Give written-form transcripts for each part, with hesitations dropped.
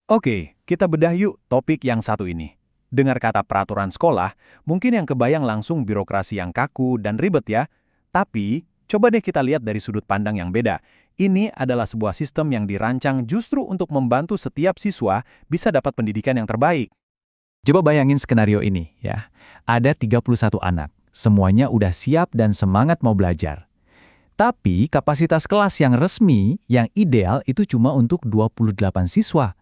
Oke, kita bedah yuk topik yang satu ini. Dengar kata peraturan sekolah, mungkin yang kebayang langsung birokrasi yang kaku dan ribet ya. Tapi, coba deh kita lihat dari sudut pandang yang beda. Ini adalah sebuah sistem yang dirancang justru untuk membantu setiap siswa bisa dapat pendidikan yang terbaik. Coba bayangin skenario ini ya. Ada 31 anak, semuanya udah siap dan semangat mau belajar. Tapi kapasitas kelas yang resmi, yang ideal itu cuma untuk 28 siswa.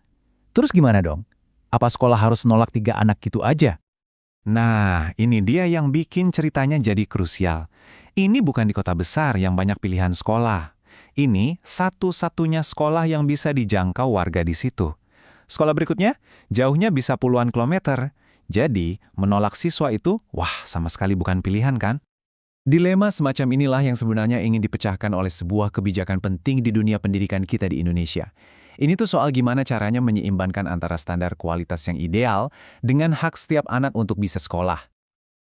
Terus gimana dong? Apa sekolah harus nolak 3 anak gitu aja? Nah, ini dia yang bikin ceritanya jadi krusial. Ini bukan di kota besar yang banyak pilihan sekolah. Ini satu-satunya sekolah yang bisa dijangkau warga di situ. Sekolah berikutnya, jauhnya bisa puluhan kilometer. Jadi, menolak siswa itu, wah sama sekali bukan pilihan kan? Dilema semacam inilah yang sebenarnya ingin dipecahkan oleh sebuah kebijakan penting di dunia pendidikan kita di Indonesia. Ini tuh soal gimana caranya menyeimbangkan antara standar kualitas yang ideal dengan hak setiap anak untuk bisa sekolah.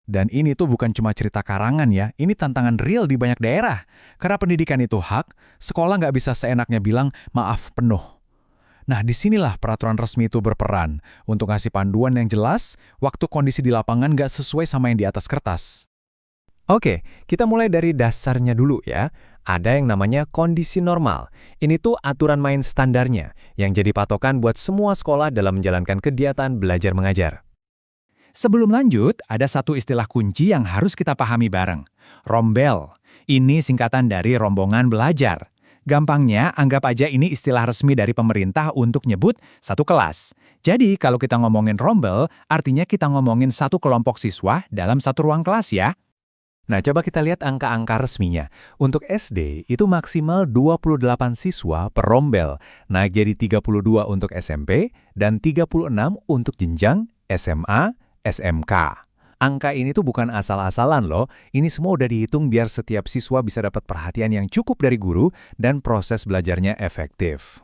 Dan ini tuh bukan cuma cerita karangan ya, ini tantangan real di banyak daerah. Karena pendidikan itu hak, sekolah nggak bisa seenaknya bilang maaf penuh. Nah, disinilah peraturan resmi itu berperan untuk ngasih panduan yang jelas waktu kondisi di lapangan nggak sesuai sama yang di atas kertas. Oke, kita mulai dari dasarnya dulu ya. Ada yang namanya kondisi normal. Ini tuh aturan main standarnya, yang jadi patokan buat semua sekolah dalam menjalankan kegiatan belajar mengajar. Sebelum lanjut, ada satu istilah kunci yang harus kita pahami bareng. Rombel. Ini singkatan dari rombongan belajar. Gampangnya, anggap aja ini istilah resmi dari pemerintah untuk nyebut satu kelas. Jadi, kalau kita ngomongin rombel, artinya kita ngomongin satu kelompok siswa dalam satu ruang kelas ya. Nah, coba kita lihat angka-angka resminya. Untuk SD, itu maksimal 28 siswa per rombel. Naik jadi 32 untuk SMP, dan 36 untuk jenjang SMA, SMK. Angka ini tuh bukan asal-asalan loh. Ini semua udah dihitung biar setiap siswa bisa dapat perhatian yang cukup dari guru dan proses belajarnya efektif.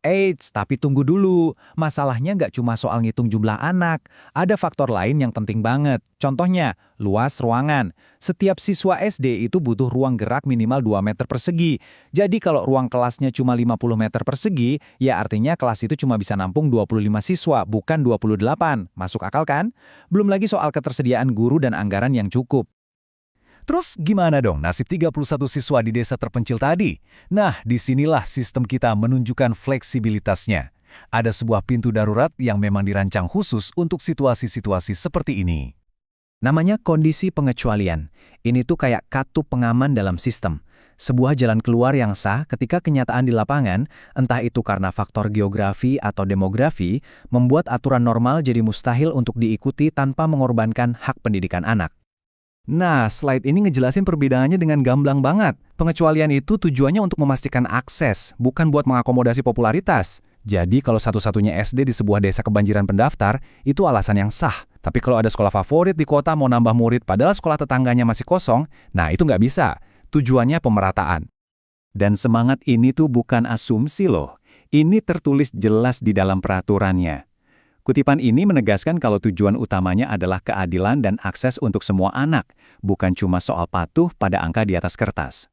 Eits, tapi tunggu dulu. Masalahnya nggak cuma soal ngitung jumlah anak. Ada faktor lain yang penting banget. Contohnya, luas ruangan. Setiap siswa SD itu butuh ruang gerak minimal 2 meter persegi. Jadi kalau ruang kelasnya cuma 50 meter persegi, ya artinya kelas itu cuma bisa nampung 25 siswa, bukan 28. Masuk akal kan? Belum lagi soal ketersediaan guru dan anggaran yang cukup. Terus gimana dong nasib 31 siswa di desa terpencil tadi? Nah, disinilah sistem kita menunjukkan fleksibilitasnya. Ada sebuah pintu darurat yang memang dirancang khusus untuk situasi-situasi seperti ini. Namanya kondisi pengecualian. Ini tuh kayak kartu pengaman dalam sistem. Sebuah jalan keluar yang sah ketika kenyataan di lapangan, entah itu karena faktor geografi atau demografi, membuat aturan normal jadi mustahil untuk diikuti tanpa mengorbankan hak pendidikan anak. Nah, slide ini ngejelasin perbedaannya dengan gamblang banget. Pengecualian itu tujuannya untuk memastikan akses, bukan buat mengakomodasi popularitas. Jadi kalau satu-satunya SD di sebuah desa kebanjiran pendaftar, itu alasan yang sah. Tapi kalau ada sekolah favorit di kota mau nambah murid padahal sekolah tetangganya masih kosong, nah itu nggak bisa. Tujuannya pemerataan. Dan semangat ini tuh bukan asumsi loh. Ini tertulis jelas di dalam peraturannya. Kutipan ini menegaskan kalau tujuan utamanya adalah keadilan dan akses untuk semua anak, bukan cuma soal patuh pada angka di atas kertas.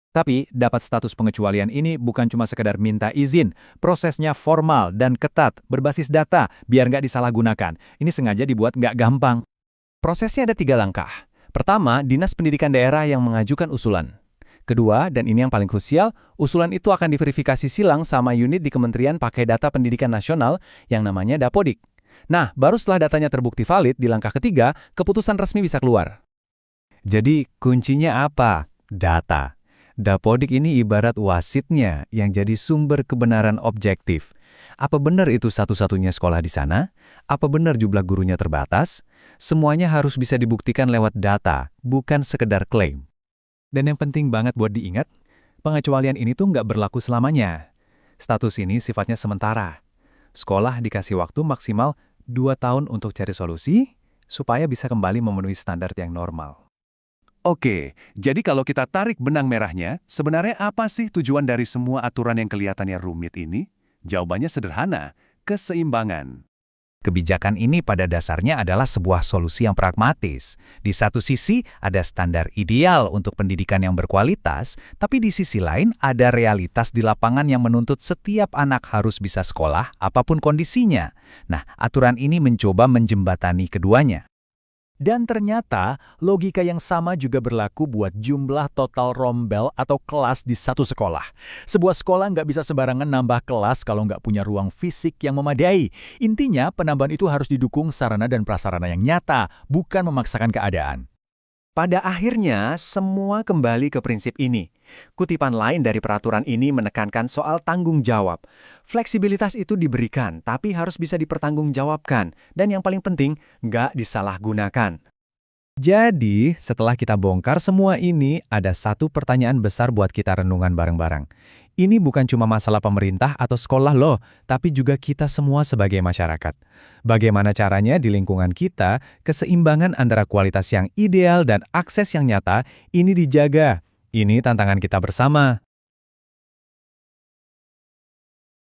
Tapi, dapat status pengecualian ini bukan cuma sekedar minta izin. Prosesnya formal dan ketat, berbasis data, biar nggak disalahgunakan. Ini sengaja dibuat nggak gampang. Prosesnya ada 3 langkah. Pertama, Dinas Pendidikan Daerah yang mengajukan usulan. Kedua, dan ini yang paling krusial, usulan itu akan diverifikasi silang sama unit di Kementerian pakai data pendidikan nasional yang namanya Dapodik. Nah, baru setelah datanya terbukti valid, di langkah ketiga, keputusan resmi bisa keluar. Jadi, kuncinya apa? Data. Dapodik ini ibarat wasitnya yang jadi sumber kebenaran objektif. Apa benar itu satu-satunya sekolah di sana? Apa benar jumlah gurunya terbatas? Semuanya harus bisa dibuktikan lewat data, bukan sekedar klaim. Dan yang penting banget buat diingat, pengecualian ini tuh nggak berlaku selamanya. Status ini sifatnya sementara. Sekolah dikasih waktu maksimal 2 tahun untuk cari solusi, supaya bisa kembali memenuhi standar yang normal. Oke, jadi kalau kita tarik benang merahnya, sebenarnya apa sih tujuan dari semua aturan yang kelihatannya rumit ini? Jawabannya sederhana, keseimbangan. Kebijakan ini pada dasarnya adalah sebuah solusi yang pragmatis. Di satu sisi, ada standar ideal untuk pendidikan yang berkualitas, tapi di sisi lain ada realitas di lapangan yang menuntut setiap anak harus bisa sekolah, apapun kondisinya. Nah, aturan ini mencoba menjembatani keduanya. Dan ternyata, logika yang sama juga berlaku buat jumlah total rombel atau kelas di satu sekolah. Sebuah sekolah nggak bisa sembarangan nambah kelas kalau nggak punya ruang fisik yang memadai. Intinya, penambahan itu harus didukung sarana dan prasarana yang nyata, bukan memaksakan keadaan. Pada akhirnya, semua kembali ke prinsip ini. Kutipan lain dari peraturan ini menekankan soal tanggung jawab. Fleksibilitas itu diberikan, tapi harus bisa dipertanggungjawabkan. Dan yang paling penting, nggak disalahgunakan. Jadi, setelah kita bongkar semua ini, ada satu pertanyaan besar buat kita renungan bareng-bareng. Ini bukan cuma masalah pemerintah atau sekolah loh, tapi juga kita semua sebagai masyarakat. Bagaimana caranya di lingkungan kita, keseimbangan antara kualitas yang ideal dan akses yang nyata ini dijaga. Ini tantangan kita bersama.